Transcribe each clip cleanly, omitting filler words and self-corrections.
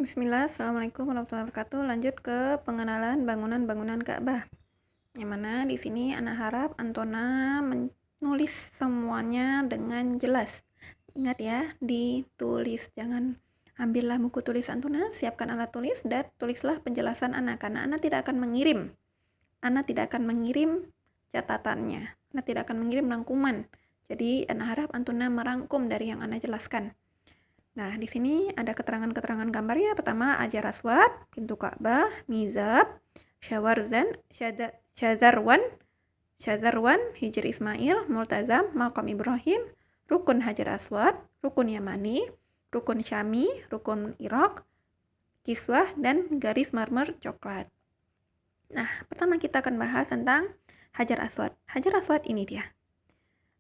Bismillah, Assalamualaikum warahmatullahi wabarakatuh. Lanjut ke pengenalan bangunan-bangunan Ka'bah. Yang mana di sini Ana harap Antona menulis semuanya dengan jelas. Ingat ya, ditulis. Jangan ambillah buku tulis Antona, siapkan alat tulis dan tulislah penjelasan Ana karena Ana tidak akan mengirim. Ana tidak akan mengirim catatannya. Ana tidak akan mengirim rangkuman. Jadi Ana harap Antona merangkum dari yang Ana jelaskan. Nah, di sini ada keterangan-keterangan gambarnya. Pertama, Hajar Aswad, pintu Ka'bah, Mizab, Syawarzan, Syazarwan, Hijr Ismail, Multazam, Maqam Ibrahim, Rukun Hajar Aswad, Rukun Yamani, Rukun Syami, Rukun Irak, Kiswah, dan garis marmer coklat. Nah, pertama kita akan bahas tentang Hajar Aswad. Hajar Aswad ini dia.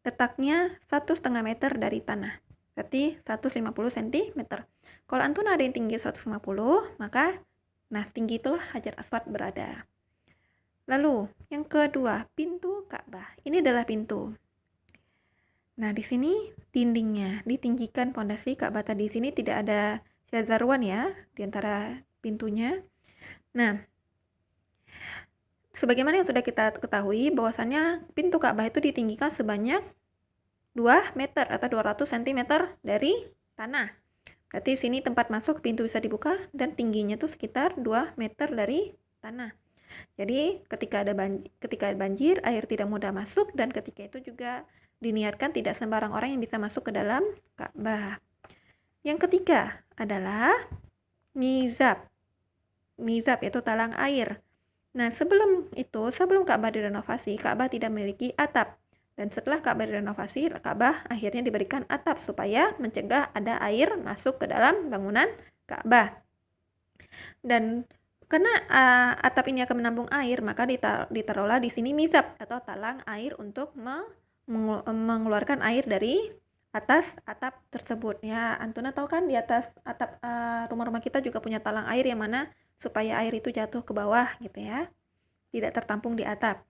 Letaknya 1,5 meter dari tanah. Berarti 150 cm. Kalau antum ada yang tinggi 150, maka tinggi itulah Hajar Aswad berada. Lalu, yang kedua, pintu Ka'bah. Ini adalah pintu. Nah, di sini dindingnya ditinggikan pondasi Ka'bah tadi. Di sini tidak ada syazarwan ya di antara pintunya. Nah, sebagaimana yang sudah kita ketahui bahwasannya pintu Ka'bah itu ditinggikan sebanyak 2 meter atau 200 cm dari tanah. Berarti sini tempat masuk pintu bisa dibuka dan tingginya tuh sekitar 2 meter dari tanah. Jadi ketika ada banjir, air tidak mudah masuk dan ketika itu juga diniatkan tidak sembarang orang yang bisa masuk ke dalam Ka'bah. Yang ketiga adalah mizab. Mizab yaitu talang air. Nah, sebelum Ka'bah direnovasi, Ka'bah tidak memiliki atap. Dan setelah Ka'bah direnovasi, Ka'bah akhirnya diberikan atap supaya mencegah ada air masuk ke dalam bangunan Ka'bah. Dan karena atap ini akan menampung air, maka ditaruhlah di sini mizab atau talang air untuk mengeluarkan air dari atas atap tersebut. Ya, Antuna tahu kan di atas atap rumah-rumah kita juga punya talang air yang mana supaya air itu jatuh ke bawah gitu ya. Tidak tertampung di atap.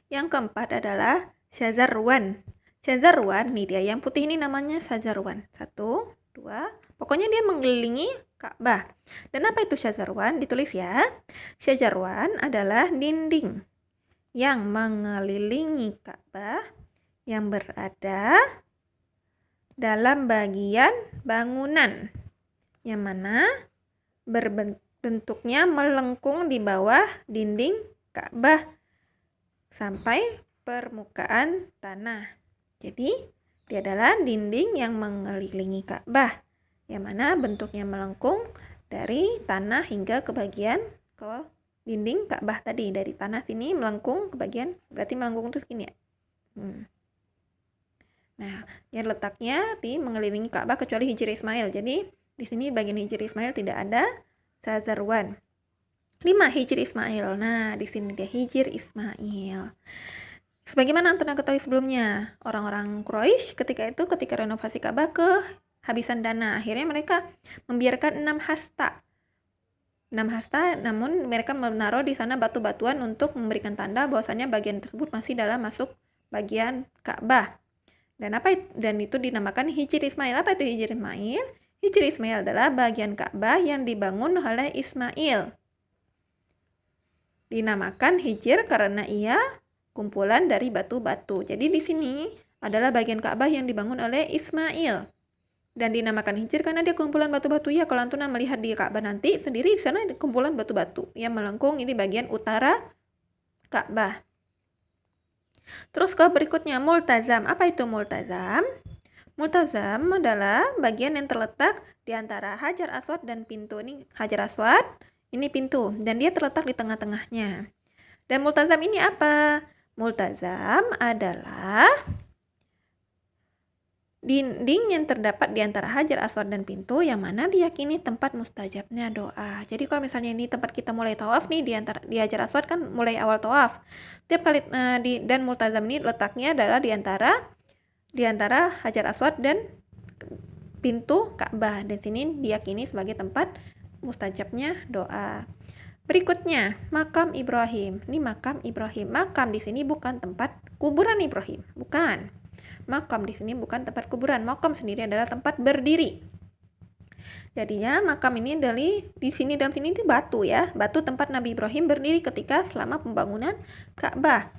Yang keempat adalah syazarwan. Syazarwan, nih dia yang putih ini namanya syazarwan. 1, 2, pokoknya dia mengelilingi Ka'bah. Dan apa itu syazarwan? Ditulis ya. Syazarwan adalah dinding yang mengelilingi Ka'bah yang berada dalam bagian bangunan yang mana bentuknya melengkung di bawah dinding Ka'bah sampai permukaan tanah. Jadi, dia adalah dinding yang mengelilingi Ka'bah, yang mana bentuknya melengkung dari tanah hingga ke bagian ke dinding Ka'bah tadi. Dari tanah sini melengkung ke bagian, berarti melengkung itu segini ya. Nah, yang letaknya di mengelilingi Ka'bah kecuali Hijr Ismail. Jadi, di sini bagian Hijr Ismail tidak ada syazarwan. 5. Hijr Ismail. Nah, di sini dia Hijr Ismail. Sebagaimana Antuna ketahui sebelumnya, orang-orang Quraisy ketika renovasi Ka'bah kehabisan dana. Akhirnya mereka membiarkan 6 hasta. 6 hasta, namun mereka menaruh di sana batu-batuan untuk memberikan tanda bahwasannya bagian tersebut masih dalam masuk bagian Ka'bah. Dan itu dinamakan Hijr Ismail. Apa itu Hijr Ismail? Hijr Ismail adalah bagian Ka'bah yang dibangun oleh Ismail. Dinamakan Hijr karena ia kumpulan dari batu-batu. Jadi di sini adalah bagian Ka'bah yang dibangun oleh Ismail. Dan dinamakan Hijr karena dia kumpulan batu-batu. Ya, kalau Antuna melihat di Ka'bah nanti sendiri di sana ada kumpulan batu-batu yang melengkung ini bagian utara Ka'bah. Terus ke berikutnya multazam. Apa itu multazam? Multazam adalah bagian yang terletak di antara Hajar Aswad dan pintu. Ini Hajar Aswad, ini pintu, dan dia terletak di tengah-tengahnya. Dan multazam ini apa? Multazam adalah dinding yang terdapat di antara Hajar Aswad dan pintu yang mana diyakini tempat mustajabnya doa. Jadi kalau misalnya ini tempat kita mulai tawaf nih di Hajar Aswad kan mulai awal tawaf. Tiap kali dan multazam ini letaknya adalah di antara Hajar Aswad dan pintu Ka'bah. Dan sini diyakini sebagai tempat mustajabnya doa. Berikutnya, makam Ibrahim. Ini makam Ibrahim. Makam di sini bukan tempat kuburan Ibrahim, bukan. Makam di sini bukan tempat kuburan. Makam sendiri adalah tempat berdiri. Jadinya makam ini di sini dalam sini itu batu ya, batu tempat Nabi Ibrahim berdiri ketika selama pembangunan Ka'bah.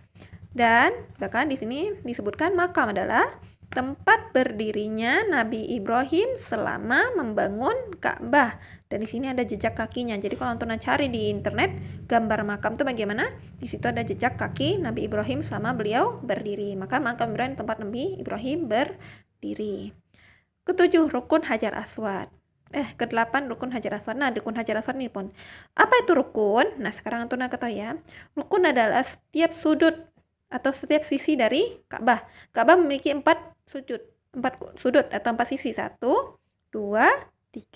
Dan bahkan di sini disebutkan makam adalah tempat berdirinya Nabi Ibrahim selama membangun Ka'bah. Dan di sini ada jejak kakinya. Jadi kalau Antuna cari di internet gambar makam itu bagaimana? Di situ ada jejak kaki Nabi Ibrahim selama beliau berdiri. Maka makam Ibrahim tempat Nabi Ibrahim berdiri. Ketujuh, rukun Hajar Aswad. Kedelapan, rukun Hajar Aswad. Nah, rukun Hajar Aswad ini pun. Apa itu rukun? Nah, sekarang Antuna ketahui ya. Rukun adalah setiap sudut atau setiap sisi dari Ka'bah. Ka'bah memiliki 4 sudut atau 4 sisi. 1, 2, 3,